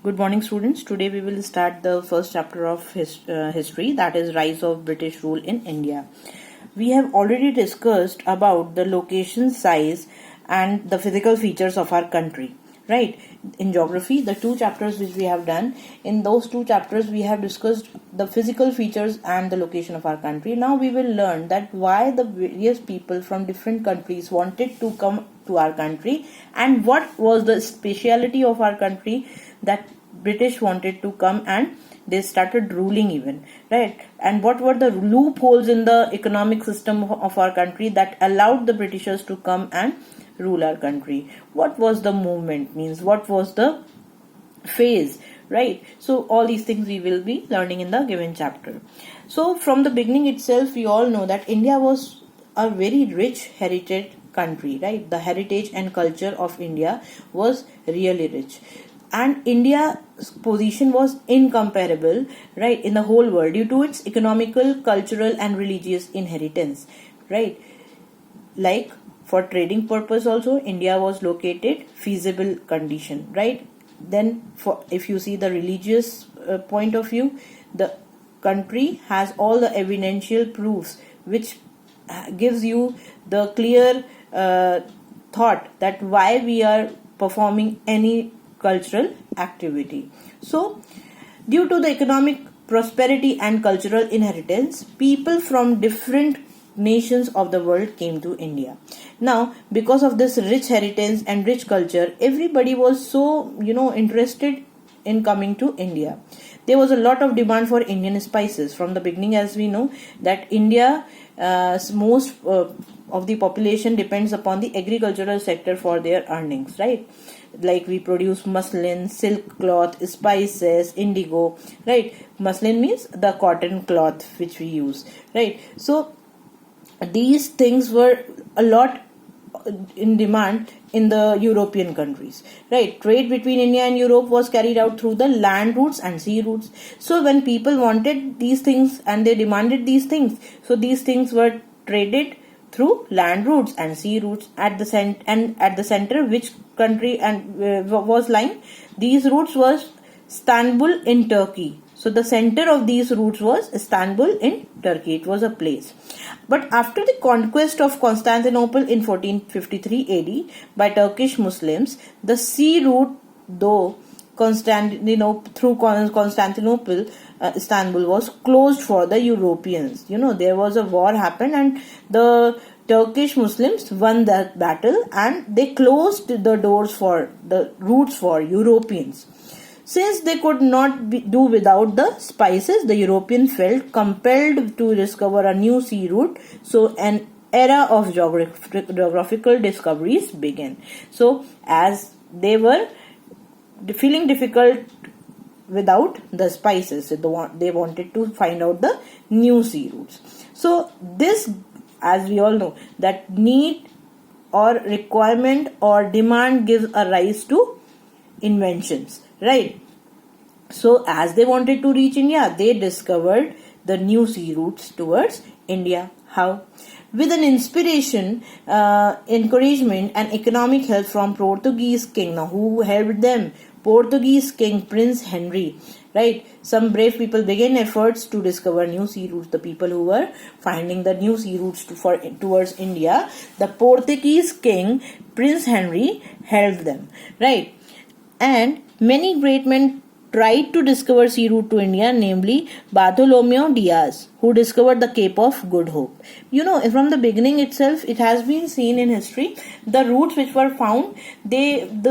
Good morning, students. Today we will start the first chapter of history, that is rise of British rule in India. We have already discussed about the location, size and the physical features of our country. Right? In geography, the two chapters which we have done, in those two chapters we have discussed the physical features and the location of our country. Now we will learn that why the various people from different countries wanted to come to our country and what was the speciality of our country that British wanted to come and they started ruling even, right? And what were the loopholes in the economic system of our country that allowed the Britishers to come and rule our country? What was the movement, means what was the phase, right? So all these things we will be learning in the given chapter. So from the beginning itself, we all know that India was a very rich heritage country, right? The heritage and culture of India was really rich, and India's position was incomparable, right, in the whole world due to its economical, cultural and religious inheritance, right? Like for trading purpose also India was located feasible condition, right? Then for if you see the religious point of view, the country has all the evidential proofs which gives you the clear thought that why we are performing any cultural activity. So due to the economic prosperity and cultural inheritance, people from different nations of the world came to India. Now because of this rich heritage and rich culture, everybody was so interested in coming to India. There was a lot of demand for Indian spices from the beginning, as we know that India most of the population depends upon the agricultural sector for their earnings, right? Like we produce muslin, silk cloth, spices, indigo, right? Muslin means the cotton cloth which we use, right? So these things were a lot in demand in the European countries, right? Trade between India and Europe was carried out through the land routes and sea routes. So when people wanted these things and they demanded these things, so these things were traded through land routes and sea routes. At the center, which country and was lying? These routes was Istanbul in Turkey. So the center of these routes was Istanbul in Turkey. It was a place. But after the conquest of Constantinople in 1453 AD by Turkish Muslims, the sea route through Constantinople, Istanbul was closed for the Europeans. There was a war happened and the Turkish Muslims won that battle and they closed the doors for the routes for Europeans. Since they could not do without the spices, the Europeans felt compelled to discover a new sea route. So an era of geographical discoveries began. So as they were feeling difficult without the spices, they wanted to find out the new sea routes. So this, as we all know, that need or requirement or demand gives a rise to inventions, right? So as they wanted to reach India, they discovered the new sea routes towards India. How? With an inspiration, encouragement and economic help from Portuguese king. Now who helped them? Portuguese king Prince Henry, right? Some brave people began efforts to discover new sea routes. The people who were finding the new sea routes towards India, the Portuguese king Prince Henry helped them, right? And many great men tried to discover sea route to India, namely Bartholomew Diaz, who discovered the Cape of Good Hope. From the beginning itself, it has been seen in history, the routes which were found,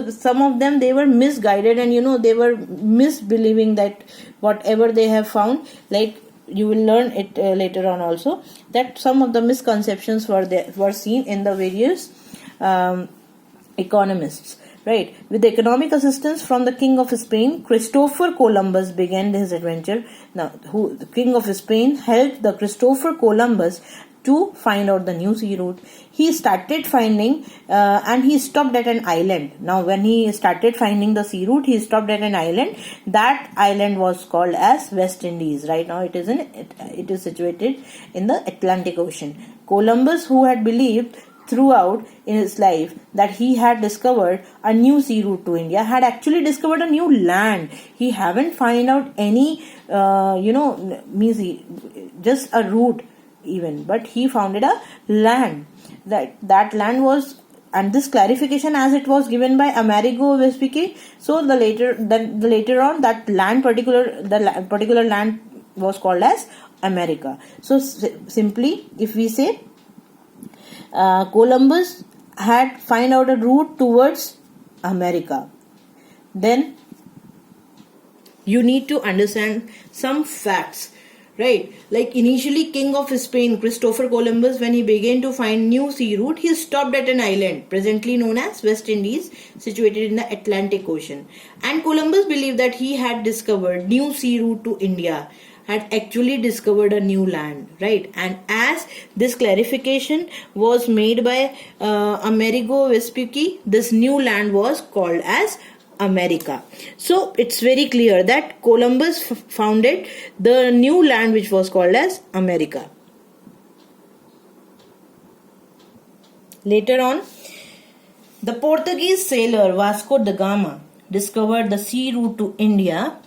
some of them they were misguided and they were misbelieving that whatever they have found, like you will learn it later on also, that some of the misconceptions were seen in the various economists. Right. With the economic assistance from the King of Spain, Christopher Columbus began his adventure. Now, the King of Spain helped the Christopher Columbus to find out the new sea route. He started finding and he stopped at an island. Now, when he started finding the sea route, he stopped at an island. That island was called as West Indies. Right now, it is situated in the Atlantic Ocean. Columbus, who had believed throughout in his life that he had discovered a new sea route to India, had actually discovered a new land. He haven't find out any, just a route even, but he founded a land. That land was, and this clarification as it was given by Amerigo Vespucci. So the later on that land particular land was called as America. So simply, if we say Columbus had find out a route towards America, then you need to understand some facts, right? Like initially King of Spain Christopher Columbus, when he began to find new sea route, he stopped at an island presently known as West Indies, situated in the Atlantic Ocean, and Columbus believed that he had discovered new sea route to India, had actually discovered a new land, right? And as this clarification was made by Amerigo Vespucci, this new land was called as America. So it's very clear that Columbus founded the new land which was called as America. Later on, the Portuguese sailor Vasco da Gama discovered the sea route to India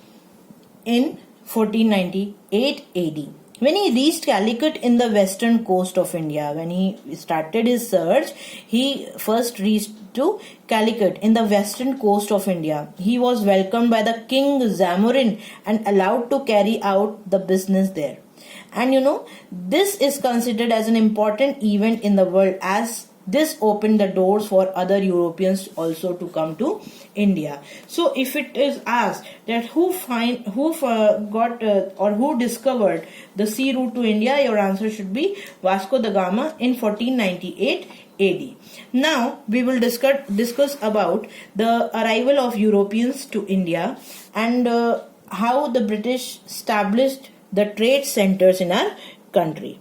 in 1498 AD. When he reached Calicut in the western coast of India, when he started his search, he first reached to Calicut in the western coast of India. He was welcomed by the King Zamorin and allowed to carry out the business there. And this is considered as an important event in the world, as this opened the doors for other Europeans also to come to India. So if it is asked that who discovered the sea route to India, your answer should be Vasco da Gama in 1498 AD. Now we will discuss about the arrival of Europeans to India and how the British established the trade centers in our country.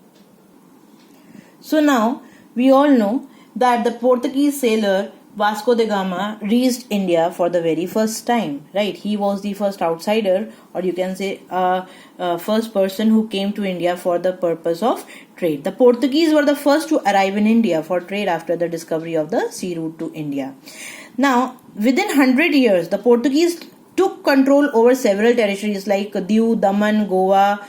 So now we all know that the Portuguese sailor Vasco da Gama reached India for the very first time, right? He was the first outsider, or you can say first person who came to India for the purpose of trade. The Portuguese were the first to arrive in India for trade after the discovery of the sea route to India. Now, within 100 years, the Portuguese took control over several territories like Diu, Daman, Goa,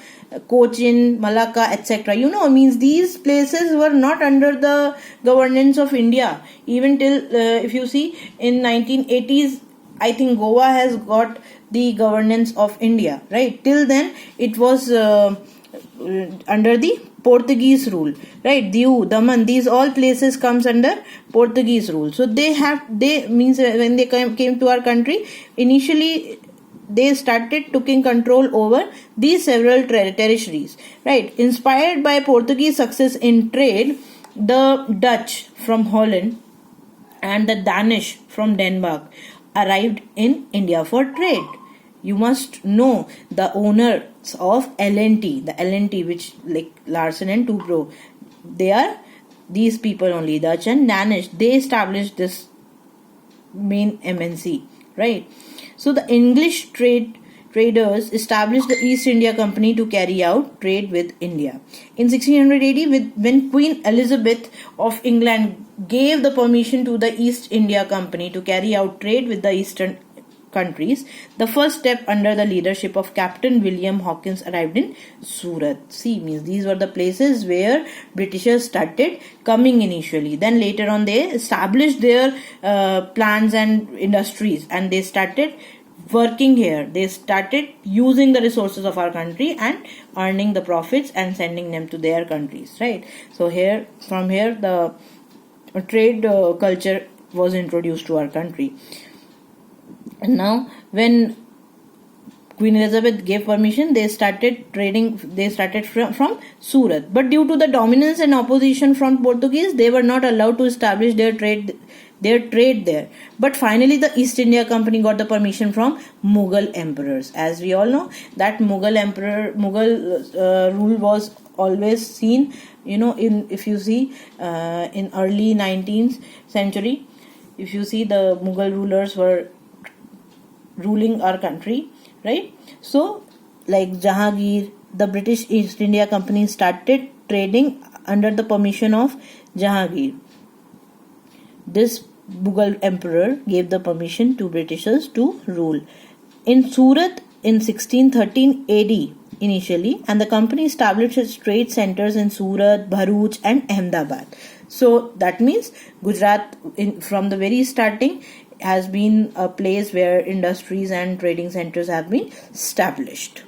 Cochin, Malacca, etc. Means these places were not under the governance of India. Even till, if you see, in 1980s, I think Goa has got the governance of India, right? Till then, it was under the Portuguese rule, right? Diu, Daman, these all places comes under Portuguese rule. So they means when they came to our country, initially they started taking control over these several territories, right? Inspired by Portuguese success in trade, the Dutch from Holland and the Danish from Denmark arrived in India for trade. You must know the owners of L&T, the L&T which like Larsen and Toubro, they are these people only, Dutch and Danish. They established this main MNC, right? So the English traders established the East India Company to carry out trade with India. In 1600 AD, when Queen Elizabeth of England gave the permission to the East India Company to carry out trade with the eastern countries, the first step under the leadership of Captain William Hawkins arrived in Surat. See, means these were the places where Britishers started coming initially. Then later on they established their plants and industries, and they started working here. They started using the resources of our country and earning the profits and sending them to their countries, right? So from here the trade culture was introduced to our country. And now when Queen Elizabeth gave permission, they started trading. They started from Surat, but due to the dominance and opposition from Portuguese, they were not allowed to establish their trade there. But finally the East India Company got the permission from Mughal emperors. As we all know, that Mughal rule was always seen, if you see in early 19th century, if you see, the Mughal rulers were ruling our country, right? So like Jahangir, the British East India Company started trading under the permission of Jahangir. this Mughal emperor gave the permission to Britishers to rule. In Surat in 1613 AD initially, and the company established its trade centers in Surat, Bharuch and Ahmedabad. So that means Gujarat from the very starting has been a place where industries and trading centers have been established.